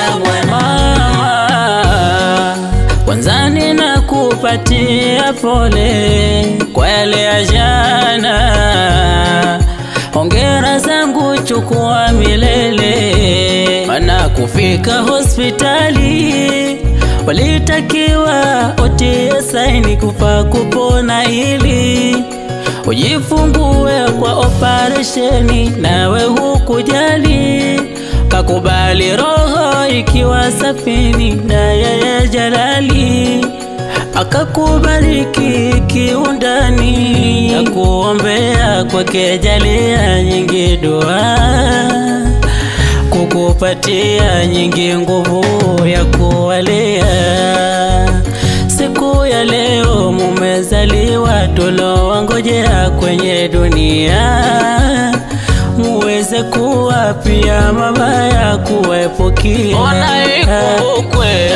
Mama, kwanza ninakupatia pole kwa yale ya jana. Hongera zangu chukua milele, maana kufika hospitali walitakiwa utie saini kufa kupona ili ujifungue kwa operesheni, nawe hukujali. Kakubali roho ikiwa safini na yeye Jalali akakubariki kiundani, na kuombea kwake jalia nyingi dua, kukupatia nyingi nguvu ya kuwalea. Siku ya leo mumezaliwa, tulowangojea kwenye dunia, muweze kuwa pia mabaya kuepukia. Ona ikukwe